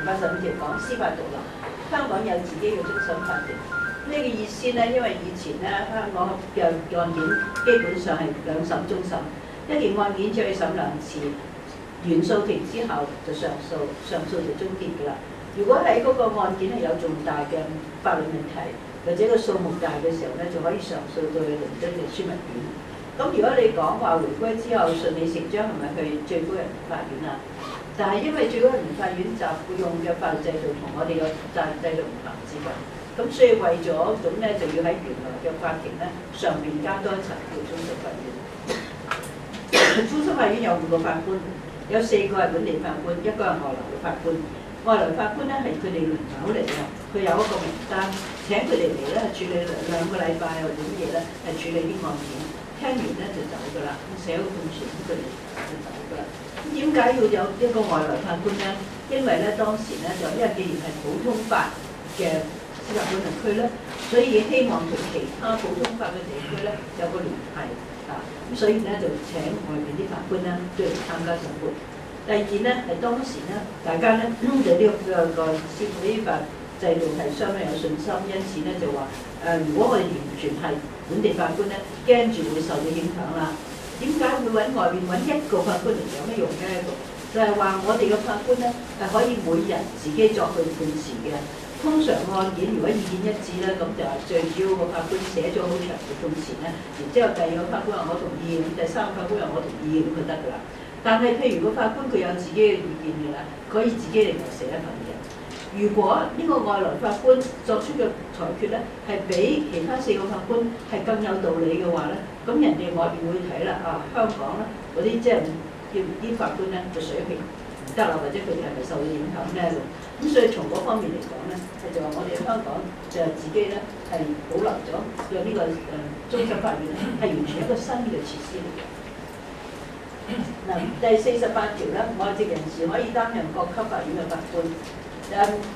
85條講司法獨立，香港有自己嘅終審法庭。呢個意思咧，因為以前咧香港嘅案件基本上係兩審終審，一件案件只可以審兩次，原訴庭之後就上訴，上訴就終結㗎啦。如果喺嗰個案件係有重大嘅法律問題，或者個數目大嘅時候咧，就可以上訴到去倫敦嘅樞密院。咁如果你講話回歸之後順理成章係咪去最高人民法院啊？但係因為最高人民法院就用嘅法律制度同我哋嘅法律制度唔同之㗎，咁所以為咗咁咧，就要喺原來嘅法庭咧上邊加多一層叫終審法院。終審法院有5個法官，有4個係本地法官，1個係外來嘅法官。外來法官咧係佢哋輪流嚟嘅，佢有一個名單請佢哋嚟咧處理兩個禮拜或者乜嘢咧，係處理啲案件。聽完咧就走㗎啦，寫好判詞咁佢哋就走㗎啦。咁點解要有一個外來法官咧？因為咧當時咧就因為既然係普通法嘅司法管轄區咧，所以希望同其他普通法嘅地區咧有個聯繫啊。咁所以咧就請外邊啲法官咧都嚟參加審判。第二咧係當時咧大家咧對呢個司法制度係相當有信心，因此咧就話如果我哋完全係本地法官咧，驚住會受到影響啦。點解會揾外邊揾一個法官嚟有咩用咧？就係話我哋嘅法官咧係可以每人自己作去判詞嘅。通常案件如果意見一致咧，咁就係最主要個法官寫咗好長嘅判詞咧，然之後第二個法官話我同意，咁第三個法官話我同意，咁就得㗎啦。但係譬如個法官佢有自己嘅意見㗎啦，可以自己另外寫一份嘅。如果呢個外來法官作出嘅裁決咧，係比其他4個法官係更有道理嘅話咧，咁人哋外邊會睇啦啊，香港咧嗰啲即係叫啲法官咧嘅水平唔得啦，或者佢哋係咪受到影響咧咁所以從嗰方面嚟講咧，係就話我哋香港就自己咧係保留咗有呢個終審法院咧，係完全一個新嘅設施嚟嘅。嗱，第48條咧，外籍人士可以擔任各級法院嘅法官。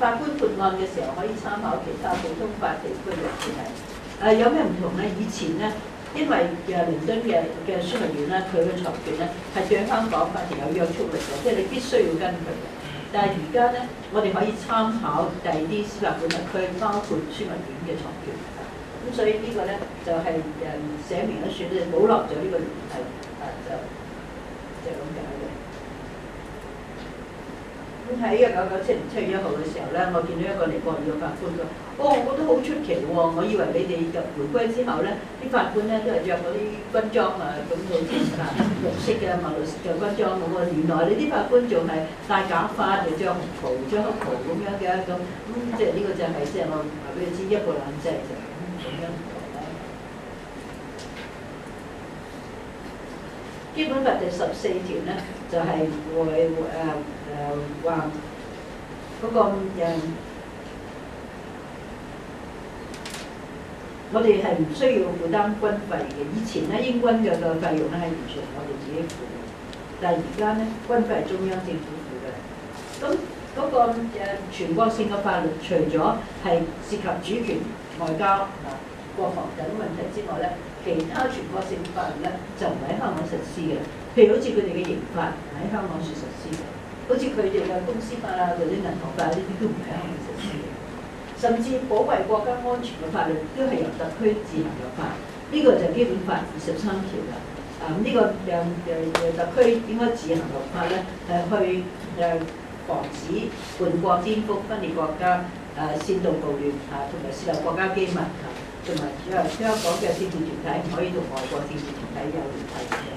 法官判案嘅時候可以參考其他普通法地區嘅事例。有咩唔同咧？以前咧，因為倫敦嘅樞密院咧，佢嘅裁決咧係對香港法庭有約束力嘅，即係你必須要跟佢嘅。但係而家咧，我哋可以參考第二啲司法管轄區，包括樞密院嘅裁決。咁所以呢個咧就係寫明咗算咧，保留咗呢個聯繫就咁解嘅。咁喺1997年7月1號嘅時候咧，我見到一個尼泊爾嘅法官佢，我覺得好出奇喎！我以為你哋入回歸之後咧，啲法官咧都係着嗰啲軍裝啊，咁好似綠色嘅馬來西亞軍裝咁喎。原來你啲法官仲係戴假髮，又着紅袍、着黑袍咁樣嘅咁即係呢個就係即係我話俾你知一國兩制就咁樣唔同啦。基本法第14條咧就係會話嗰個我哋係唔需要負擔軍費嘅。以前咧英軍嘅費用咧係完全我哋自己付嘅，但係而家咧軍費係中央政府付嘅。咁嗰個全國性嘅法律，除咗係涉及主權、外交、國防等問題之外咧，其他全國性法律咧就唔喺香港實施嘅。譬如好似佢哋嘅刑法唔喺香港處實施嘅。好似佢哋嘅公司法啊，或者銀行法呢啲都唔喺香港實施嘅，甚至保衞國家安全嘅法律都係由特區自行立法。呢個就係基本法23條啦。呢個特區應該自行立法咧，去防止叛國顛覆、分裂國家、煽動暴亂同埋泄漏國家機密同埋香港嘅政治團體唔可以同外國政治團體有聯繫嘅。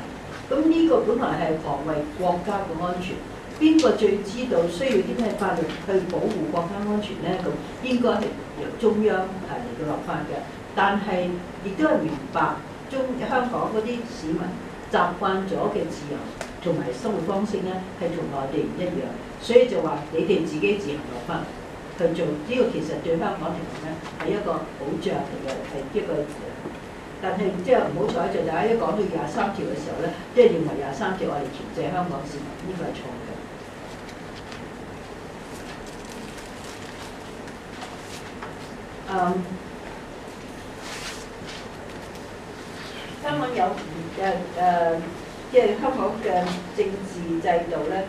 咁呢個本來係防衞國家嘅安全。邊個最知道需要啲咩法律去保護國家安全咧？咁應該係由中央嚟到立法嘅。但係亦都係明白香港嗰啲市民習慣咗嘅自由同埋生活方式咧，係同內地唔一樣，所以就話你哋自己自行立法去做呢個，其實對香港嚟講咧係一個保障嚟嘅，係一個。但係即係唔好彩就大家一講到23條嘅時候咧，即係認為23條我哋鉗制香港市民，呢個係錯嘅。香港有即係香港嘅政治制度咧，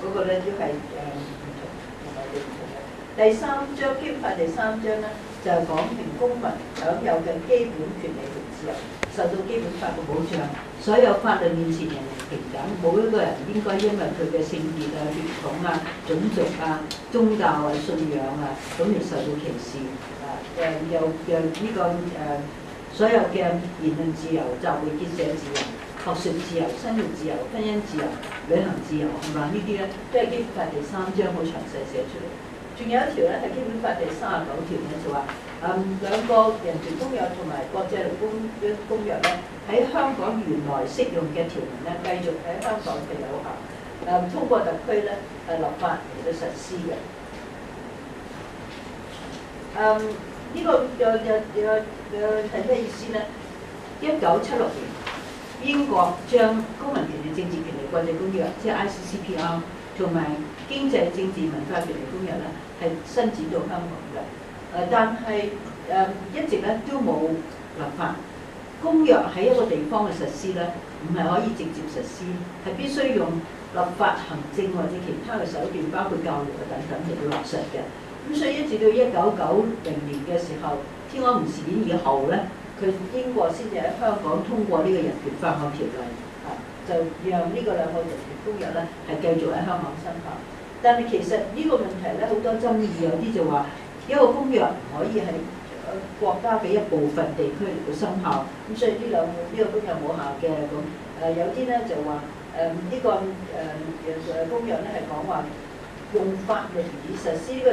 嗰個咧都係唔同，同埋哋唔同嘅。第三章基本法第三章咧就係講明公民享有嘅基本權利同自由，受到基本法嘅保障。所有法律面前人人平等，冇一個人應該因為佢嘅性別啊、血統啊、種族啊、宗教啊、信仰啊咁而受到歧視啊。又呢個所有嘅言論自由、集會結社自由、學術自由、生育自由、婚姻自由、旅行自由，係嘛？呢啲咧都係基本法第三章好詳細寫出嚟。仲有一條咧係基本法第39條咧，就話兩個人權公約同埋國際勞工公約咧喺香港原來適用嘅條文咧，繼續喺香港係有效，通過特區咧立法嚟到實施嘅。呢個係咩意思咧？1976年，英國將公民權利、政治權利國際公約，即係 ICCPR 同埋經濟、政治、文化權利公約咧，係伸展到香港嘅。但係一直咧都冇立法。公約喺一個地方嘅實施咧，唔係可以直接實施，係必須用立法、行政或者其他嘅手段，包括教育啊等等嚟到落實嘅。咁所以一直到1990年嘅時候，天安門事件以後咧，英國先至喺香港通過呢個人權法案條例，就讓呢個兩個人權公約咧係繼續喺香港生效。但係其實呢個問題咧好多爭議，有啲就話一個公約唔可以係國家俾一部分地區嚟到生效，咁所以呢個公約冇效嘅。咁有啲咧就話呢個公約咧係講話用法律以實施呢個